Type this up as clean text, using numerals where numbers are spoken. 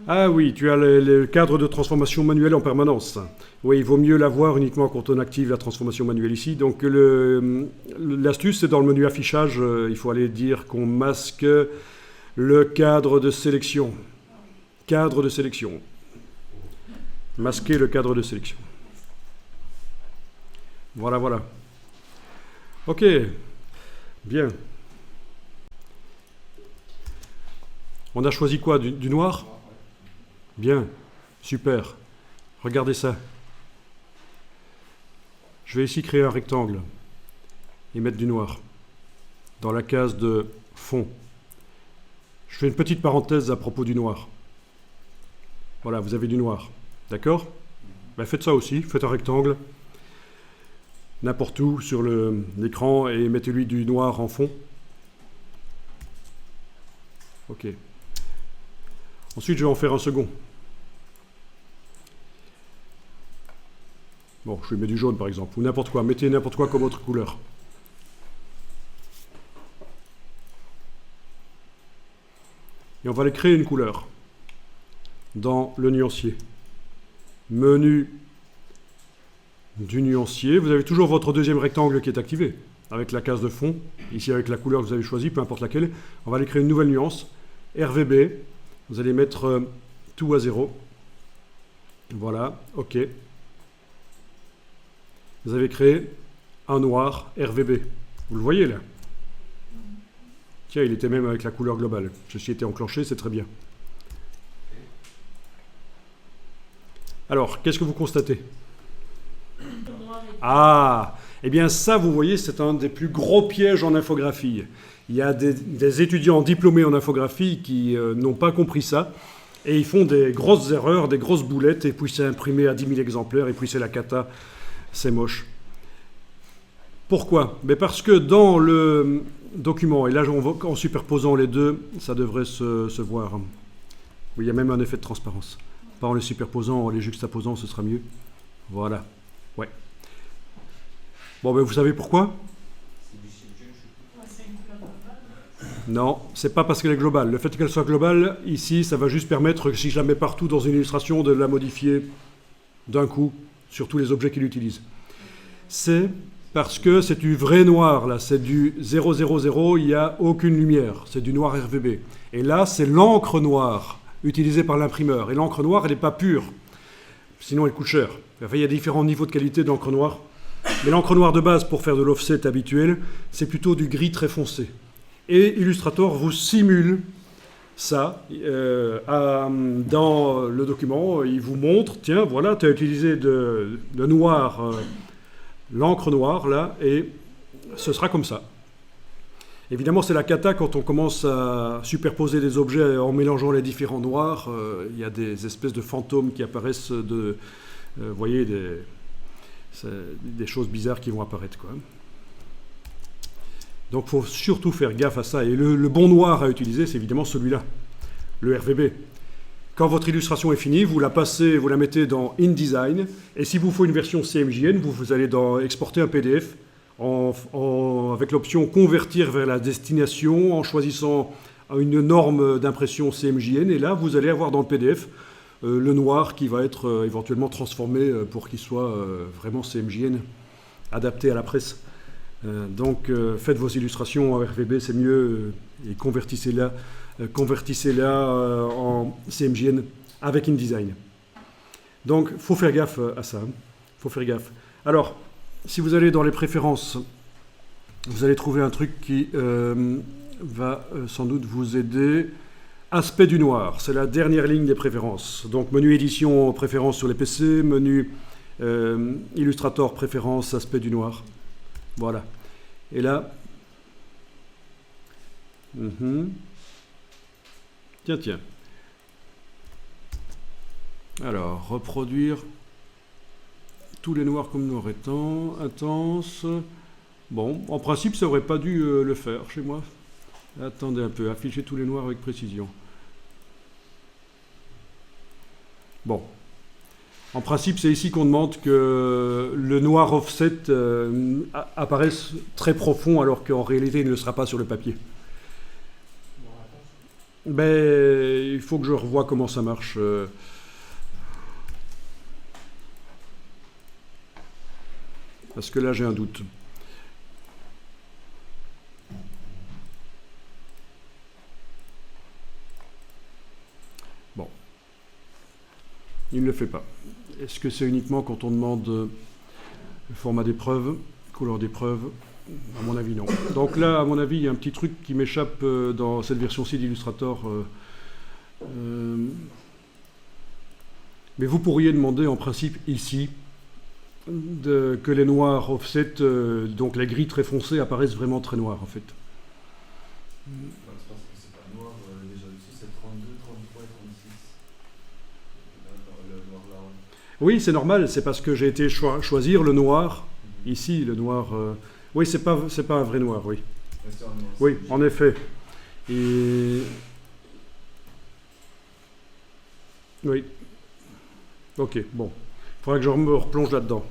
Ah oui, tu as le cadre de transformation manuelle en permanence. Oui, il vaut mieux l'avoir uniquement quand on active la transformation manuelle ici. Donc l'astuce, c'est dans le menu affichage, il faut aller dire qu'on masque le cadre de sélection. Cadre de sélection. Masquer le cadre de sélection. Voilà, voilà. Ok, bien. On a choisi quoi? Du noir? Bien, super. Regardez ça. Je vais ici créer un rectangle et mettre du noir dans la case de fond. Je fais une petite parenthèse à propos du noir. Voilà, vous avez du noir. D'accord? Ben, faites ça aussi, faites un rectangle n'importe où sur l'écran et mettez-lui du noir en fond. Ok. Ensuite, je vais en faire un second. Bon, je vais mettre du jaune par exemple, ou n'importe quoi. Mettez n'importe quoi comme autre couleur. Et on va aller créer une couleur dans le nuancier. Menu du nuancier. Vous avez toujours votre deuxième rectangle qui est activé, avec la case de fond, ici avec la couleur que vous avez choisie, peu importe laquelle. On va aller créer une nouvelle nuance. RVB. Vous allez mettre tout à 0. Voilà, OK. Vous avez créé un noir RVB. Vous le voyez là? Tiens, il était même avec la couleur globale. Ceci était enclenché, c'est très bien. Alors, qu'est-ce que vous constatez? Ah, eh bien ça, vous voyez, c'est un des plus gros pièges en infographie. Il y a des étudiants diplômés en infographie qui n'ont pas compris ça, et ils font des grosses erreurs, des grosses boulettes, et puis c'est imprimé à 10 000 exemplaires, et puis c'est la cata, c'est moche. Pourquoi? Mais parce que dans le document, et là en superposant les deux, ça devrait se voir. Oui, il y a même un effet de transparence. Pas en les superposant, en les juxtaposant, ce sera mieux. Voilà. Ouais. Bon, ben vous savez pourquoi? Non, c'est pas parce qu'elle est globale. Le fait qu'elle soit globale, ici, ça va juste permettre, si je la mets partout dans une illustration, de la modifier d'un coup sur tous les objets qu'il utilise. C'est parce que c'est du vrai noir, là. C'est du 000, il n'y a aucune lumière. C'est du noir RVB. Et là, c'est l'encre noire utilisée par l'imprimeur. Et l'encre noire, elle n'est pas pure. Sinon, elle coûte cher. Enfin, il y a différents niveaux de qualité d'encre noire. Mais l'encre noire de base, pour faire de l'offset habituel, c'est plutôt du gris très foncé. Et Illustrator vous simule ça dans le document. Il vous montre, tiens, voilà, tu as utilisé de noir, l'encre noire, là, et ce sera comme ça. Évidemment, c'est la cata quand on commence à superposer des objets en mélangeant les différents noirs. Il y a des espèces de fantômes qui apparaissent, vous voyez, des choses bizarres qui vont apparaître, quoi. Donc il faut surtout faire gaffe à ça. Et le bon noir à utiliser, c'est évidemment celui-là, le RVB. Quand votre illustration est finie, vous la mettez dans InDesign. Et s'il vous faut une version CMJN, vous allez dans exporter un PDF avec l'option convertir vers la destination en choisissant une norme d'impression CMJN. Et là, vous allez avoir dans le PDF le noir qui va être éventuellement transformé pour qu'il soit vraiment CMJN, adapté à la presse. Donc faites vos illustrations en RVB, c'est mieux, et convertissez-la en CMJN avec InDesign. Donc il faut faire gaffe à ça. Faut faire gaffe. Alors, si vous allez dans les préférences, vous allez trouver un truc qui va sans doute vous aider. Aspect du noir, c'est la dernière ligne des préférences. Donc menu édition, préférences sur les PC, menu Illustrator, préférences, aspect du noir. Voilà. Et là, tiens. Alors, reproduire tous les noirs comme noir étant, intense. Bon, en principe, ça n'aurait pas dû le faire chez moi. Attendez un peu, afficher tous les noirs avec précision. Bon. En principe, c'est ici qu'on demande que le noir offset apparaisse très profond, alors qu'en réalité, il ne le sera pas sur le papier. Ben, il faut que je revoie comment ça marche. Parce que là, j'ai un doute. Bon. Il ne le fait pas. Est-ce que c'est uniquement quand on demande le format d'épreuve, couleur d'épreuve? À mon avis, non. Donc là, à mon avis, il y a un petit truc qui m'échappe dans cette version-ci d'Illustrator. Mais vous pourriez demander en principe ici que les noirs offset, donc les gris très foncés, apparaissent vraiment très noirs en fait. Je pense que c'est pas noir, déjà dessus c'est 32, 33 et 36. Le noir là. Oui, c'est normal, c'est parce que j'ai été choisir le noir. Ici, le noir. Oui, c'est pas un vrai noir, oui. Oui, en effet. Et. Oui. Ok, bon. Il faudra que je me replonge là-dedans.